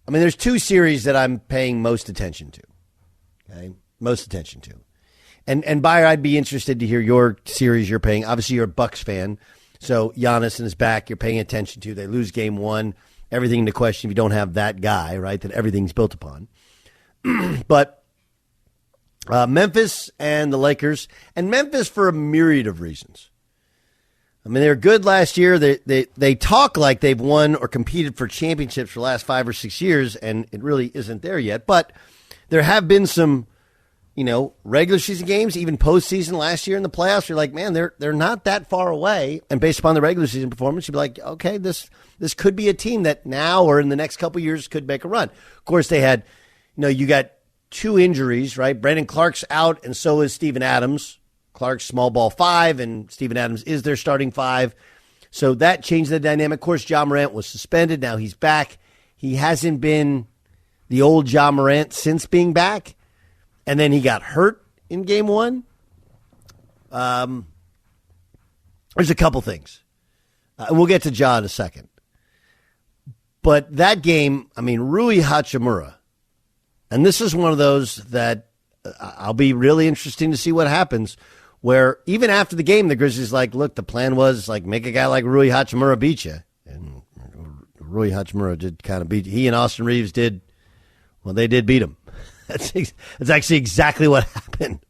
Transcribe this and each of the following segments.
I mean, there's two series that I'm paying most attention to. Okay, most attention to. And Bayer, I'd be interested to hear your series you're paying. Obviously, you're a Bucks fan, so Giannis and his back you're paying attention to. They lose game one, everything into question if you don't have that guy, right, that everything's built upon. But Memphis and the Lakers, and Memphis for a myriad of reasons. I mean, they were good last year. They talk like they've won or competed for championships for the last 5 or 6 years, and it really isn't there yet. But there have been some, regular season games, even postseason last year in the playoffs. You're like, man, they're not that far away. And based upon the regular season performance, you'd be like, okay, this could be a team that now or in the next couple of years could make a run. Of course, they had, you got 2 injuries, right? Brandon Clark's out, and so is Steven Adams. Clark's small ball 5, and Steven Adams is their starting 5. So that changed the dynamic. Of course, Ja Morant was suspended. Now he's back. He hasn't been the old Ja Morant since being back. And then he got hurt in game 1. There's a couple things. We'll get to Ja in a second. But that game, Rui Hachimura, and this is one of those that I'll be really interesting to see what happens, where even after the game, the Grizzlies look, the plan was make a guy like Rui Hachimura beat you. And Rui Hachimura did kind of beat you. He and Austin Reaves did beat him. That's actually exactly what happened.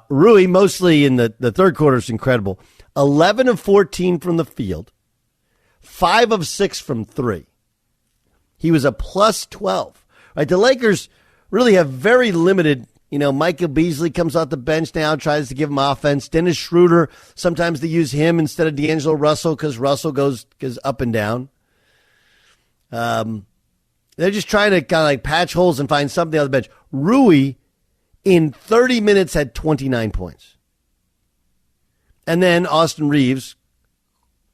Rui, mostly in the third quarter, is incredible. 11 of 14 from the field, 5 of 6 from 3. He was a plus 12. Right, the Lakers really have very limited, Michael Beasley comes off the bench now, tries to give him offense. Dennis Schroeder, sometimes they use him instead of D'Angelo Russell because Russell goes up and down. They're just trying to kind of patch holes and find something on the bench. Rui, in 30 minutes, had 29 points. And then Austin Reaves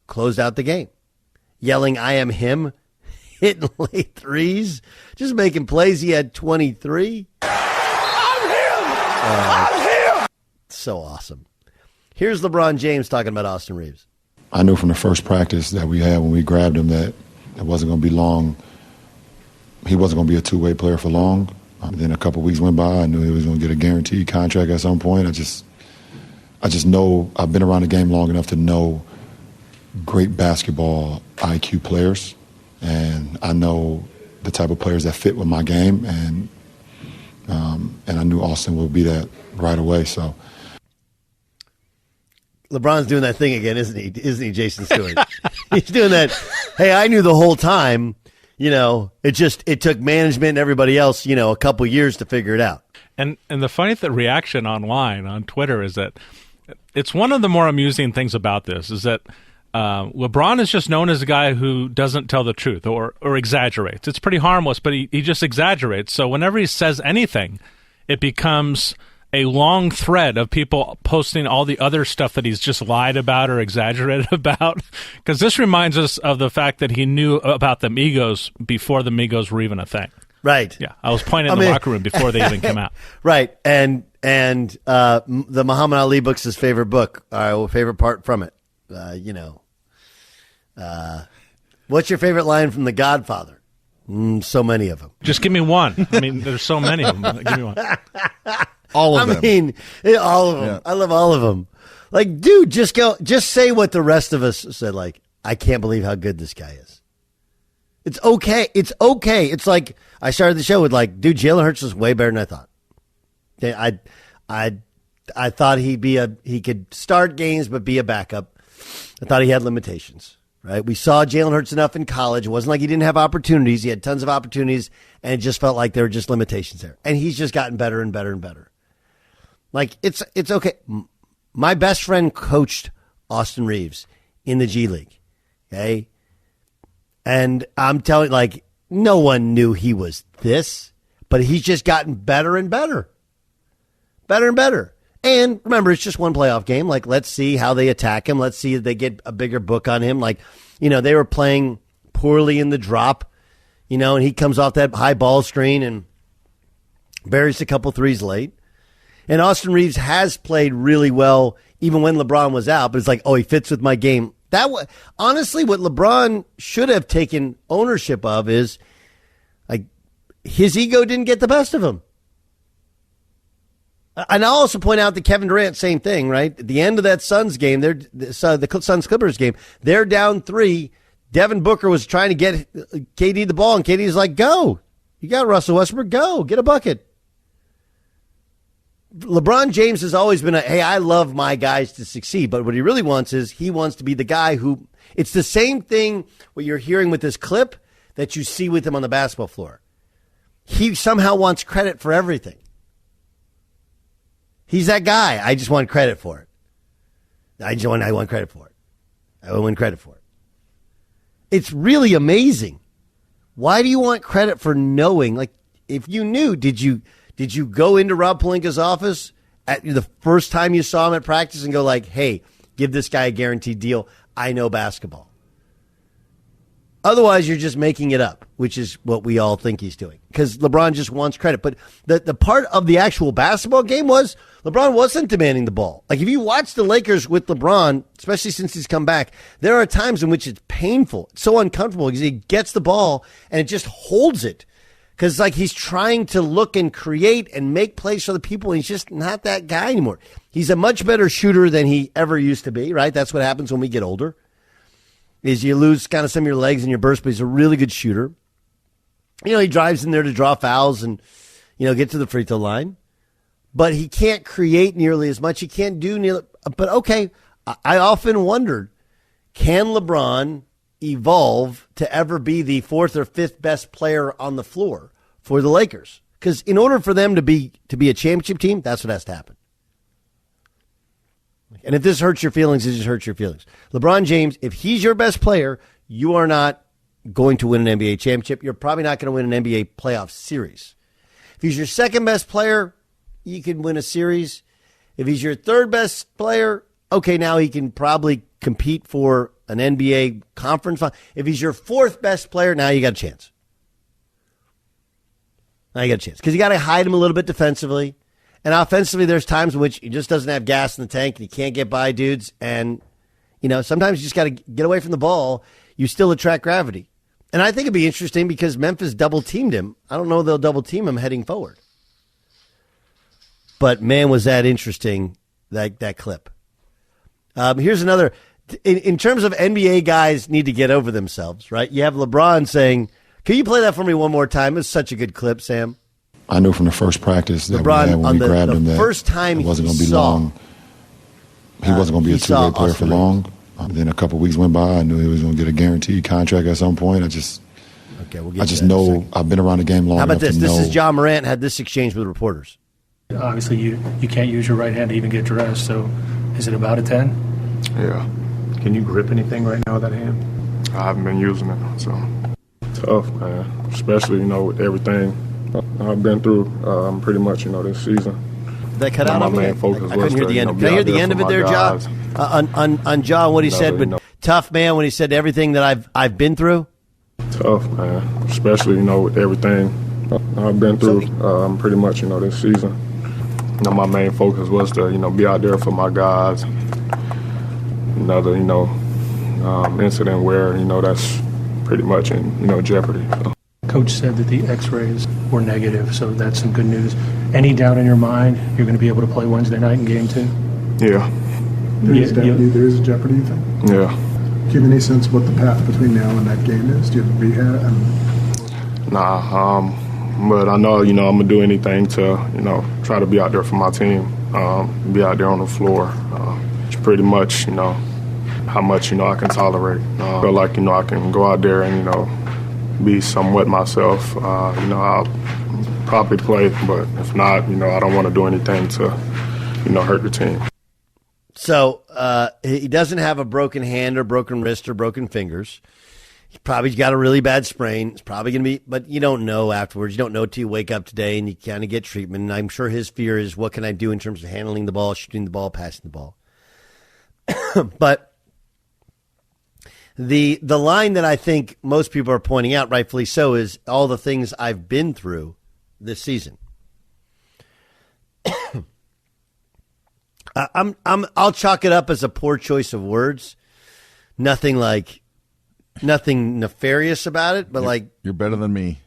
closed out the game, yelling, "I am him," hitting late threes, just making plays. He had 23. I'm him! So awesome. Here's LeBron James talking about Austin Reaves. I knew from the first practice that we had when we grabbed him that it wasn't going to be long. He wasn't going to be a two-way player for long. Then a couple weeks went by. I knew he was going to get a guaranteed contract at some point. I just know I've been around the game long enough to know great basketball IQ players. And I know the type of players that fit with my game, and I knew Austin would be that right away. So LeBron's doing that thing again, isn't he? Isn't he, Jason Stewart? He's doing that. Hey, I knew the whole time. It took management and everybody else, a couple years to figure it out. And the funny reaction online on Twitter is that it's one of the more amusing things about this is that LeBron is just known as a guy who doesn't tell the truth or exaggerates. It's pretty harmless, but he just exaggerates. So whenever he says anything, it becomes a long thread of people posting all the other stuff that he's just lied about or exaggerated about. Because this reminds us of the fact that he knew about the Migos before the Migos were even a thing. Right. Yeah, I was playing in the locker room before they even came out. Right, and the Muhammad Ali book's his favorite book. Favorite part from it. What's your favorite line from The Godfather? So many of them. Just give me one. There's so many of them. Give me one. All of them. All of them. Yeah. I love all of them. Dude, just say what the rest of us said. I can't believe how good this guy is. It's okay. It's okay. It's like I started the show with dude, Jalen Hurts was way better than I thought. I thought he could start games but be a backup. I thought he had limitations. Right? We saw Jalen Hurts enough in college. It wasn't like he didn't have opportunities. He had tons of opportunities, and it just felt like there were just limitations there. And he's just gotten better and better and better. It's okay. My best friend coached Austin Reaves in the G League. Okay? And I'm telling no one knew he was this, but he's just gotten better and better. Better and better. And remember, it's just one playoff game. Let's see how they attack him. Let's see if they get a bigger book on him. They were playing poorly in the drop, and he comes off that high ball screen and buries a couple threes late. And Austin Reaves has played really well even when LeBron was out, but it's he fits with my game. Honestly, what LeBron should have taken ownership of is Like, his ego didn't get the best of him. And I'll also point out that Kevin Durant, same thing, right? At the end of that Suns game, the Suns-Clippers game, they're down 3. Devin Booker was trying to get KD the ball, and KD's like, go. You got Russell Westbrook, go. Get a bucket. LeBron James has always been hey, I love my guys to succeed, but what he really wants is he wants to be the guy who, it's the same thing what you're hearing with this clip that you see with him on the basketball floor. He somehow wants credit for everything. He's that guy. I just want credit for it. I want credit for it. I want credit for it. It's really amazing. Why do you want credit for knowing? Like, if you knew, did you go into Rob Pelinka's office at the first time you saw him at practice and go like, hey, give this guy a guaranteed deal. I know basketball. Otherwise, you're just making it up, which is what we all think he's doing, because LeBron just wants credit. But the part of the actual basketball game was LeBron wasn't demanding the ball. Like, if you watch the Lakers with LeBron, especially since he's come back, there are times in which it's painful. It's so uncomfortable because he gets the ball and it just holds it. Because, like, he's trying to look and create and make plays for the people, and he's just not that guy anymore. He's a much better shooter than he ever used to be, right? That's what happens when we get older, is you lose kind of some of your legs in your burst, but he's a really good shooter. You know, he drives in there to draw fouls and, get to the free throw line. But he can't create nearly as much. He can't do nearly. But, okay, I often wondered, can LeBron evolve to ever be the 4th or 5th best player on the floor for the Lakers? Because in order for them to be a championship team, that's what has to happen. And if this hurts your feelings, it just hurts your feelings. LeBron James, if he's your best player, you are not going to win an NBA championship. You're probably not going to win an NBA playoff series. If he's your second best player, you can win a series. If he's your third best player, okay, now he can probably compete for an NBA conference. If he's your 4th best player, now you got a chance. Now you got a chance. Because you got to hide him a little bit defensively. And offensively, there's times in which he just doesn't have gas in the tank and he can't get by dudes. And, sometimes you just got to get away from the ball. You still attract gravity. And I think it'd be interesting because Memphis double-teamed him. I don't know if they'll double-team him heading forward. But, man, was that interesting, that clip. Here's another. In terms of NBA guys need to get over themselves, right? You have LeBron saying, can you play that for me one more time? It's such a good clip, Sam. I knew from the first practice that LeBron, we had when we grabbed him that first time it wasn't going to be saw, long. He wasn't going to be a two-way player for long. Then a couple weeks went by. I knew he was going to get a guaranteed contract at some point. I just know I've been around the game long enough to know. How about this? This is Ja Morant had this exchange with reporters. Obviously, you can't use your right hand to even get dressed, so is it about a 10? Yeah. Can you grip anything right now with that hand? I haven't been using it, so tough, man. Especially, with everything I've been through pretty much, this season. That cut out on me? I couldn't hear the end. Can I hear the end of it there, Ja? On Ja, what he said, but tough, man, when he said everything that I've been through? Tough, man. Especially, with everything I've been through pretty much, this season. My main focus was to, be out there for my guys. Another, incident where, that's pretty much in, jeopardy. So. Coach said that the x-rays were negative, so that's some good news. Any doubt in your mind you're going to be able to play Wednesday night in Game 2? Yeah. There is a jeopardy, you think? Yeah. Do you have any sense of what the path between now and that game is? Do you have rehab? Nah, but I know, I'm going to do anything to, try to be out there for my team, be out there on the floor. It's pretty much, how much, I can tolerate. I feel like, I can go out there and, be somewhat myself. I'll probably play, but if not, I don't want to do anything to, hurt the team. So he doesn't have a broken hand or broken wrist or broken fingers. He's probably got a really bad sprain. It's probably going to be, but you don't know afterwards. You don't know till you wake up today and you kind of get treatment. And I'm sure his fear is, what can I do in terms of handling the ball, shooting the ball, passing the ball? But the line that I think most people are pointing out, rightfully so, is all the things I've been through this season. I'll chalk it up as a poor choice of words. Nothing nefarious about it, but you're better than me.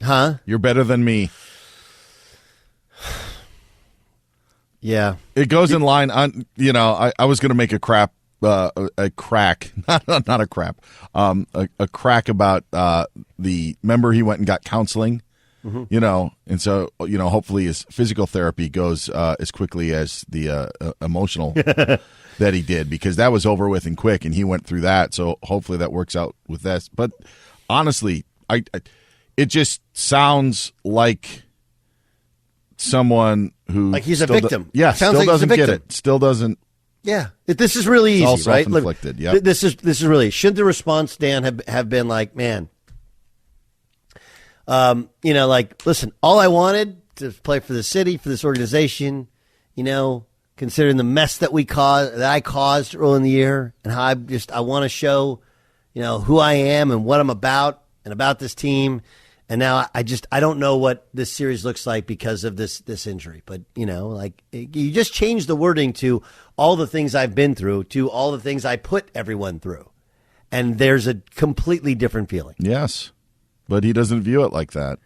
Huh? You're better than me. Yeah. It goes in line on, I was going to make a crack, not a crap, a crack about remember he went and got counseling, and so, hopefully his physical therapy goes as quickly as the emotional that he did, because that was over with and quick, and he went through that. So hopefully that works out with this. But honestly, it just sounds like someone who like he's a victim. Sounds still like doesn't get it. Still doesn't. Yeah, this is really easy, all right? Self-inflicted. Yeah, this is really. Should the response, Dan, have been like, man, listen, all I wanted to play for the city, for this organization, considering the mess that I caused early in the year, and how I want to show, who I am and what I'm about and about this team. And now I don't know what this series looks like because of this injury. But, you just change the wording to all the things I've been through, to all the things I put everyone through. And there's a completely different feeling. Yes. But he doesn't view it like that.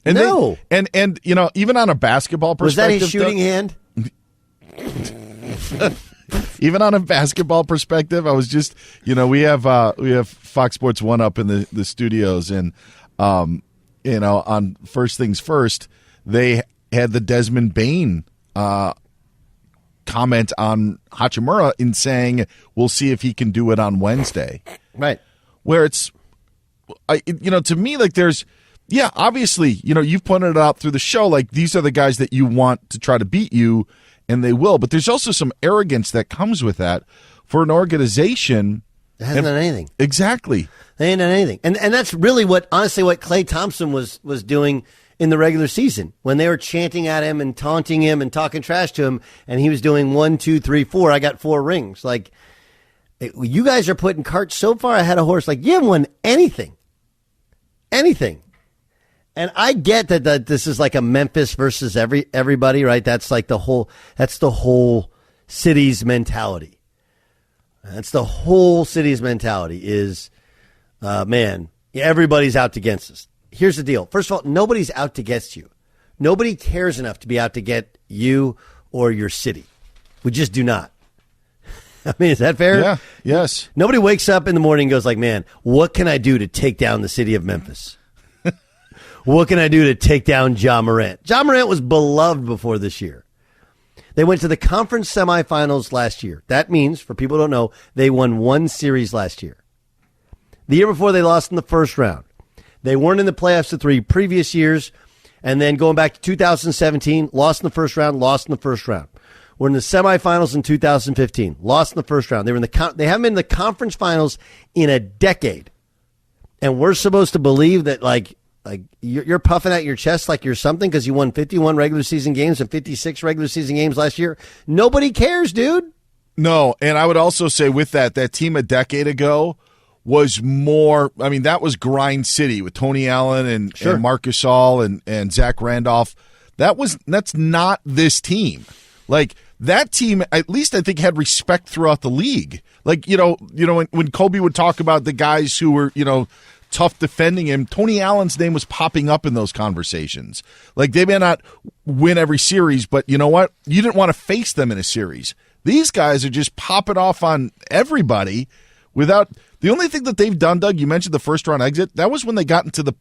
And no. And even on a basketball perspective. Was that a shooting hand? Even on a basketball perspective, I was just, we have Fox Sports 1 up in the studios, and on First Things First, they had the Desmond Bain comment on Hachimura in saying, we'll see if he can do it on Wednesday. Right. Where it's, to me, like there's, obviously, you've pointed it out through the show, like these are the guys that you want to try to beat you, and they will. But there's also some arrogance that comes with that for an organization. It hasn't done anything. Exactly. They ain't done anything. And that's really what Klay Thompson was doing in the regular season when they were chanting at him and taunting him and talking trash to him, and he was doing 1, 2, 3, 4. I got 4 rings. Like, you guys are putting carts so far ahead of horse. Like, you haven't won anything. Anything. And I get that this is like a Memphis versus everybody, right? That's like the whole city's mentality. That's the whole city's mentality is, man, everybody's out against us. Here's the deal. First of all, nobody's out to get you. Nobody cares enough to be out to get you or your city. We just do not. I mean, is that fair? Yeah. Yes. Nobody wakes up in the morning and goes like, man, what can I do to take down the city of Memphis? What can I do to take down Ja Morant? Ja Morant was beloved before this year. They went to the conference semifinals last year. That means, for people who don't know, they won 1 series last year. The year before, they lost in the first round. They weren't in the playoffs the 3 previous years. And then going back to 2017, lost in the first round, lost in the first round. We're in the semifinals in 2015, lost in the first round. They haven't been in the conference finals in a decade. And we're supposed to believe that, like you're puffing out your chest like you're something because you won 51 regular season games and 56 regular season games last year. Nobody cares, dude. No, and I would also say with that team a decade ago was more, I mean, that was grind city with Tony Allen and Marc Gasol and Zach Randolph. That's not this team. Like, that team, at least I think, had respect throughout the league. Like, when Kobe would talk about the guys who were, tough defending him, Tony Allen's name was popping up in those conversations. Like, they may not win every series, but you know what? You didn't want to face them in a series. These guys are just popping off on everybody without – the only thing that they've done, Doug, you mentioned the first-round exit. That was when they got into the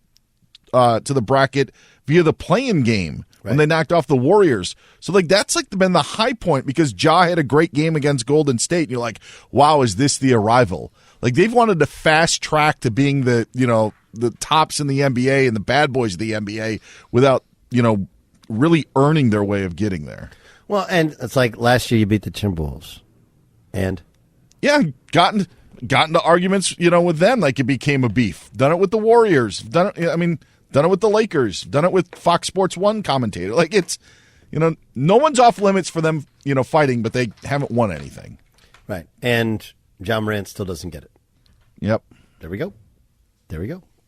to the bracket via the play-in game when they knocked off the Warriors. So, like, that's like been the high point because Ja had a great game against Golden State. And you're like, wow, is this the arrival? Like, they've wanted to fast track to being the tops in the NBA and the bad boys of the NBA without, really earning their way of getting there. Well, and it's like last year you beat the Timberwolves. And? Yeah, got into arguments, with them like it became a beef. Done it with the Warriors. Done it with the Lakers. Done it with Fox Sports 1 commentator. Like, it's, no one's off limits for them, fighting, but they haven't won anything. Right. And Ja Morant still doesn't get it. Yep. There we go.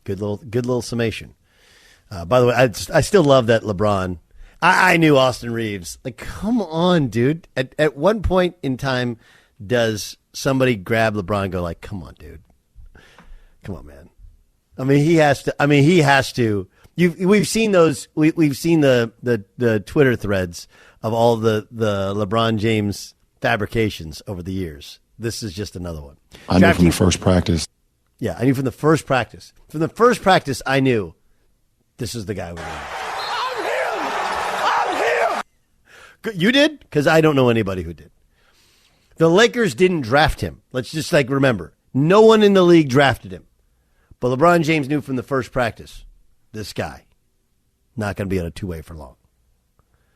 Good little summation. By the way, I still love that LeBron. I knew Austin Reaves. Like, come on, dude. At one point in time, does somebody grab LeBron and go like, come on, dude. Come on, man. I mean, he has to. We've seen those. We've seen the Twitter threads of all the LeBron James fabrications over the years. This is just another one. I knew from the first practice. Yeah, I knew from the first practice. From the first practice, I knew this is the guy we're going to have. I'm him. You did? Because I don't know anybody who did. The Lakers didn't draft him. Let's just remember, no one in the league drafted him. But LeBron James knew from the first practice, this guy, not going to be on a two-way for long.